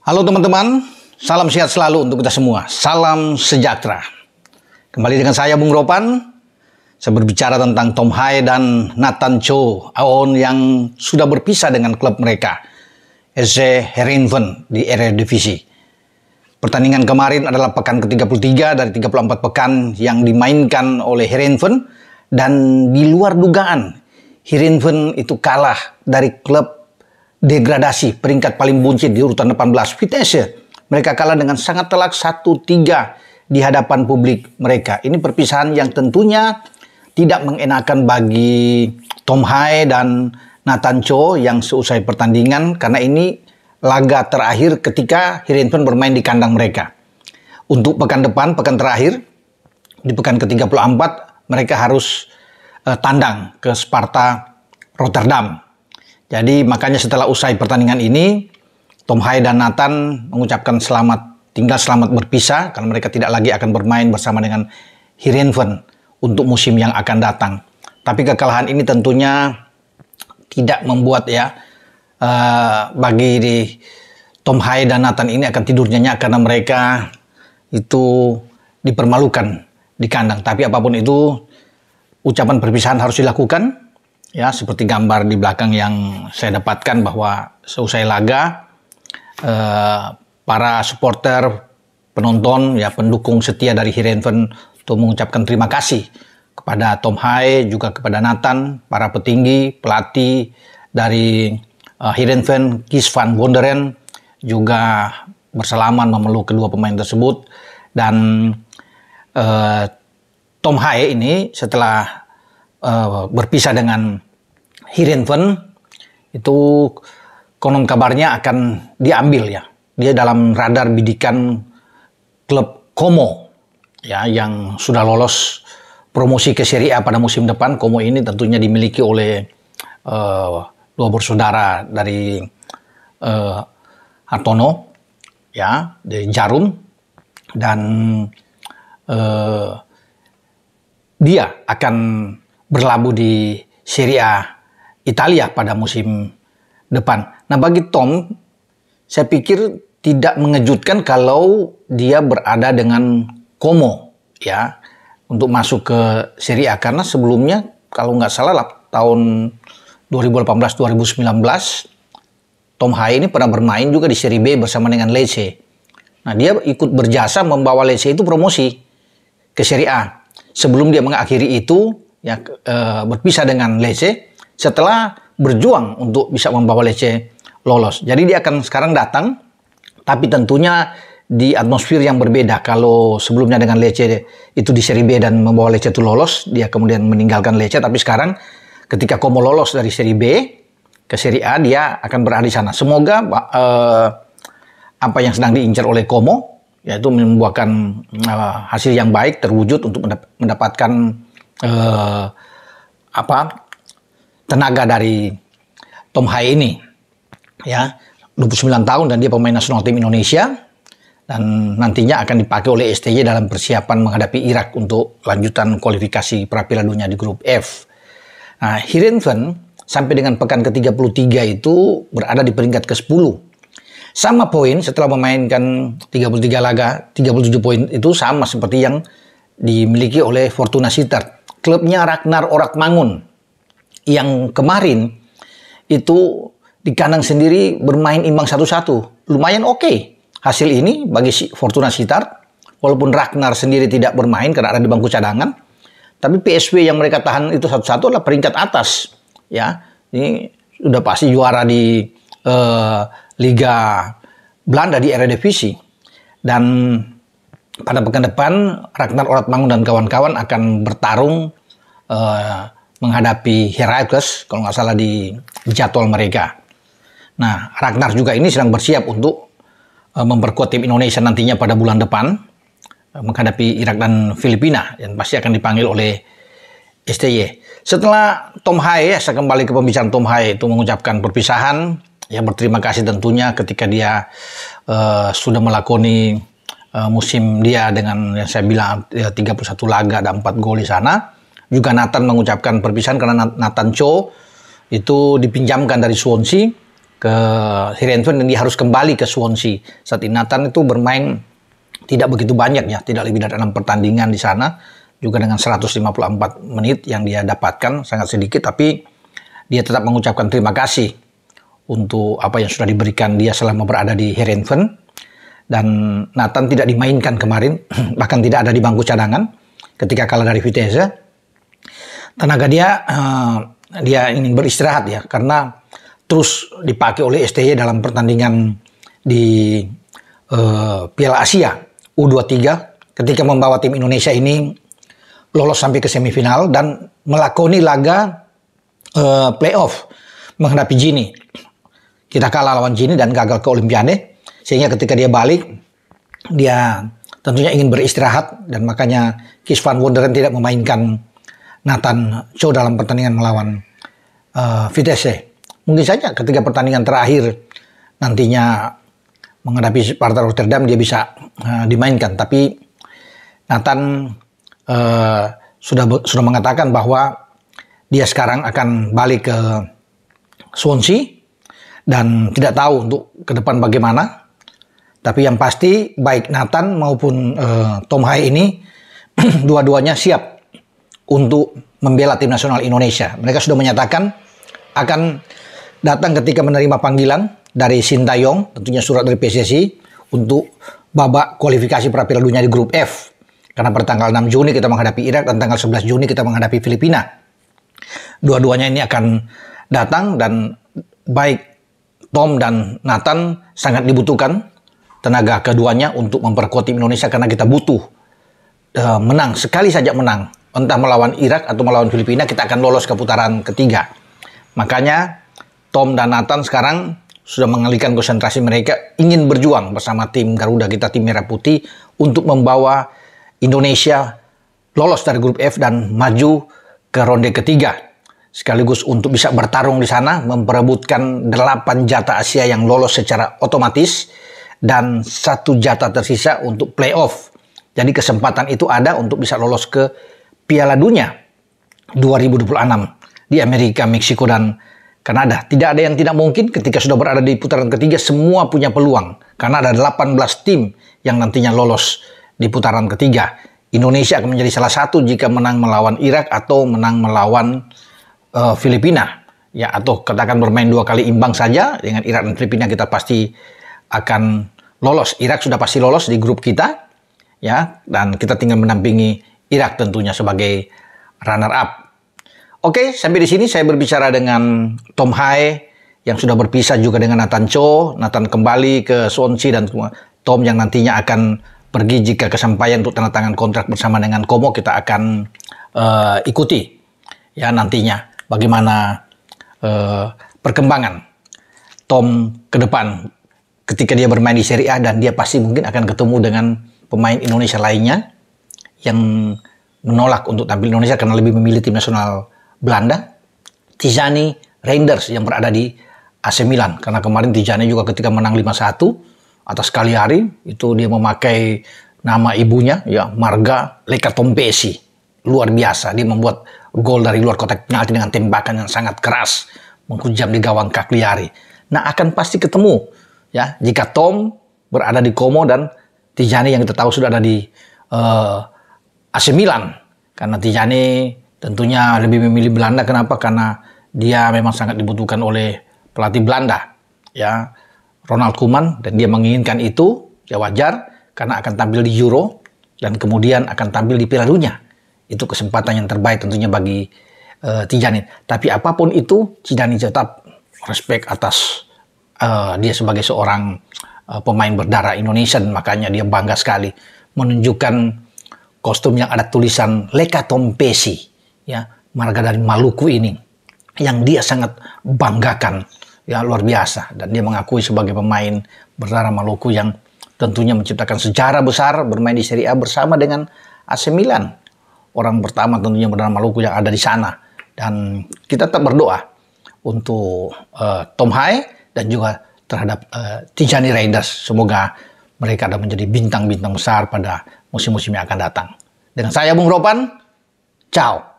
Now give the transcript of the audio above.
Halo teman-teman, salam sehat selalu untuk kita semua. Salam sejahtera. Kembali dengan saya Bung Ropan. Saya berbicara tentang Tom Haye dan Nathan Cho Aon yang sudah berpisah dengan klub mereka, SC Heerenveen di Eredivisie. Pertandingan kemarin adalah pekan ke-33 dari 34 pekan yang dimainkan oleh Heerenveen, dan di luar dugaan Heerenveen itu kalah dari klub degradasi peringkat paling buncit di urutan 18, Vitesse. Mereka kalah dengan sangat telak 1-3 di hadapan publik mereka. Ini perpisahan yang tentunya tidak mengenakan bagi Tom Haye dan Nathan Cho yang seusai pertandingan, karena ini laga terakhir ketika Heerenveen bermain di kandang mereka. Untuk pekan depan, pekan terakhir, di pekan ke-34, mereka harus tandang ke Sparta Rotterdam. Jadi makanya setelah usai pertandingan ini, Tom Haye dan Nathan mengucapkan tinggal selamat berpisah, karena mereka tidak lagi akan bermain bersama dengan Heerenveen untuk musim yang akan datang. Tapi kekalahan ini tentunya tidak membuat bagi Tom Haye dan Nathan ini akan tidur nyenyak, karena mereka itu dipermalukan di kandang. Tapi apapun itu, ucapan perpisahan harus dilakukan. Ya, seperti gambar di belakang yang saya dapatkan, bahwa seusai laga para supporter, penonton, pendukung setia dari Heerenveen untuk mengucapkan terima kasih kepada Tom Haye, juga kepada Nathan, para petinggi, pelatih dari Heerenveen, Kees van Wonderen, juga bersalaman memeluk kedua pemain tersebut. Dan Tom Haye ini setelah berpisah dengan Heerenveen itu konon kabarnya akan diambil ya. Dia dalam radar bidikan klub Como yang sudah lolos promosi ke Serie A pada musim depan. Como ini tentunya dimiliki oleh dua bersaudara dari Hartono dari Jarum, dan dia akan berlabuh di Serie A Italia pada musim depan. Nah, bagi Tom, saya pikir tidak mengejutkan kalau dia berada dengan Como untuk masuk ke Serie A, karena sebelumnya kalau nggak salah tahun 2018-2019 Tom Haye ini pernah bermain juga di Serie B bersama dengan Lecce. Nah, dia ikut berjasa membawa Lecce itu promosi ke Serie A. Sebelum dia mengakhiri itu, berpisah dengan Lecce setelah berjuang untuk bisa membawa Lecce lolos. Jadi dia akan sekarang datang, tapi tentunya di atmosfer yang berbeda. Kalau sebelumnya dengan Lecce itu di Serie B dan membawa Lecce itu lolos, dia kemudian meninggalkan Lecce. Tapi sekarang ketika Como lolos dari Serie B ke Serie A, dia akan berada di sana. Semoga apa yang sedang diincar oleh Como, yaitu membuahkan hasil yang baik, terwujud untuk mendapatkan tenaga dari Tom Haye ini. 29 tahun dan dia pemain nasional tim Indonesia, dan nantinya akan dipakai oleh STY dalam persiapan menghadapi Irak untuk lanjutan kualifikasi Piala Dunia di grup F. Nah, Heerenveen sampai dengan pekan ke-33 itu berada di peringkat ke-10. Sama poin setelah memainkan 33 laga, 37 poin itu sama seperti yang dimiliki oleh Fortuna Sittard. Klubnya Ragnar Orakmangun yang kemarin itu di kandang sendiri bermain imbang 1-1. Lumayan oke hasil ini bagi Fortuna Sittard, walaupun Ragnar sendiri tidak bermain karena ada di bangku cadangan. Tapi PSV yang mereka tahan itu 1-1 adalah peringkat atas. Ini sudah pasti juara di Liga Belanda di Eredivisie. Dan pada pekan depan Ragnar Orakmangun dan kawan-kawan akan bertarung menghadapi Heracles kalau nggak salah di jadwal mereka. Nah, Ragnar juga ini sedang bersiap untuk memperkuat tim Indonesia nantinya pada bulan depan menghadapi Irak dan Filipina, dan pasti akan dipanggil oleh STY. Setelah Tom Haye, saya kembali ke pembicaraan Tom Haye itu mengucapkan perpisahan, berterima kasih tentunya ketika dia sudah melakoni musim dia dengan yang saya bilang 31 laga dan 4 gol di sana. Juga Nathan mengucapkan perpisahan karena Nathan Cho itu dipinjamkan dari Swansea ke Heerenveen dan dia harus kembali ke Swansea. Saat ini Nathan itu bermain tidak begitu banyak ya, tidak lebih dari 6 pertandingan di sana, juga dengan 154 menit yang dia dapatkan, sangat sedikit, tapi dia tetap mengucapkan terima kasih untuk apa yang sudah diberikan dia selama berada di Heerenveen. Dan Nathan tidak dimainkan kemarin, bahkan tidak ada di bangku cadangan ketika kalah dari Vitesse. Tenaga dia ingin beristirahat ya, karena terus dipakai oleh STY dalam pertandingan di Piala Asia U23 ketika membawa tim Indonesia ini lolos sampai ke semifinal dan melakoni laga playoff menghadapi Gini. Kita kalah lawan Gini dan gagal ke Olimpiade, sehingga ketika dia balik dia tentunya ingin beristirahat, dan makanya Kees van Wonderen tidak memainkan Nathan Cho dalam pertandingan melawan Vitesse. Mungkin saja ketika pertandingan terakhir nantinya menghadapi Sparta Rotterdam dia bisa dimainkan, tapi Nathan sudah mengatakan bahwa dia sekarang akan balik ke Swansea dan tidak tahu untuk ke depan bagaimana. Tapi yang pasti baik Nathan maupun Tom Haye ini dua-duanya siap untuk membela tim nasional Indonesia. Mereka sudah menyatakan akan datang ketika menerima panggilan dari Sintayong, tentunya surat dari PSSI untuk babak kualifikasi pra Piala Dunia di grup F. Karena pada tanggal 6 Juni kita menghadapi Irak dan tanggal 11 Juni kita menghadapi Filipina. Dua-duanya ini akan datang, dan baik Tom dan Nathan sangat dibutuhkan tenaga keduanya untuk memperkuat tim Indonesia, karena kita butuh menang, sekali saja menang, entah melawan Irak atau melawan Filipina, kita akan lolos ke putaran ketiga. Makanya Tom dan Nathan sekarang sudah mengalihkan konsentrasi mereka, ingin berjuang bersama tim Garuda kita, tim Merah Putih, untuk membawa Indonesia lolos dari grup F dan maju ke ronde ketiga. Sekaligus untuk bisa bertarung di sana, memperebutkan 8 jatah Asia yang lolos secara otomatis, dan 1 jatah tersisa untuk playoff. Jadi kesempatan itu ada untuk bisa lolos ke Piala Dunia 2026 di Amerika, Meksiko, dan Kanada. Tidak ada yang tidak mungkin ketika sudah berada di putaran ketiga, semua punya peluang. Karena ada 18 tim yang nantinya lolos di putaran ketiga. Indonesia akan menjadi salah satu jika menang melawan Irak atau menang melawan Filipina. Ya, atau katakan bermain 2 kali imbang saja dengan Irak dan Filipina, kita pasti akan lolos. Irak sudah pasti lolos di grup kita, ya, dan kita tinggal mendampingi Irak tentunya sebagai runner up. Oke, sampai di sini saya berbicara dengan Tom Haye yang sudah berpisah juga dengan Nathan Cho. Nathan kembali ke Swansea, dan Tom yang nantinya akan pergi jika kesampaian untuk tanda tangan kontrak bersama dengan Como. Kita akan ikuti ya nantinya bagaimana perkembangan Tom ke depan ketika dia bermain di Serie A, dan dia pasti mungkin akan ketemu dengan pemain Indonesia lainnya yang menolak untuk tampil Indonesia karena lebih memilih tim nasional Belanda, Tijani Reinders yang berada di AC Milan. Karena kemarin Tijani juga ketika menang 5-1 atas Cagliari, itu dia memakai nama ibunya, ya, Marga Lekatompesi. Luar biasa, dia membuat gol dari luar kotak penalti dengan tembakan yang sangat keras, menghujam di gawang Cagliari. Nah, akan pasti ketemu ya jika Tom berada di Como dan Tijani yang kita tahu sudah ada di AC Milan. Karena Tijani tentunya lebih memilih Belanda. Kenapa? Karena dia memang sangat dibutuhkan oleh pelatih Belanda, ya, Ronald Koeman, dan dia menginginkan itu, ya wajar, karena akan tampil di Euro dan kemudian akan tampil di Piala Dunia. Itu kesempatan yang terbaik tentunya bagi Tijani. Tapi apapun itu, Tijani tetap respect atas dia sebagai seorang pemain berdarah Indonesia, dan makanya dia bangga sekali menunjukkan kostum yang ada tulisan Lekatompesi, ya, marga dari Maluku ini, yang dia sangat banggakan, ya, luar biasa. Dan dia mengakui sebagai pemain berdarah Maluku yang tentunya menciptakan sejarah besar bermain di Serie A bersama dengan AC Milan, orang pertama tentunya berdarah Maluku yang ada di sana. Dan kita tetap berdoa untuk Tom Haye dan juga terhadap Tijani Reinders. Semoga mereka akan menjadi bintang-bintang besar pada musim-musim yang akan datang. Dengan saya Bung Ropan, ciao.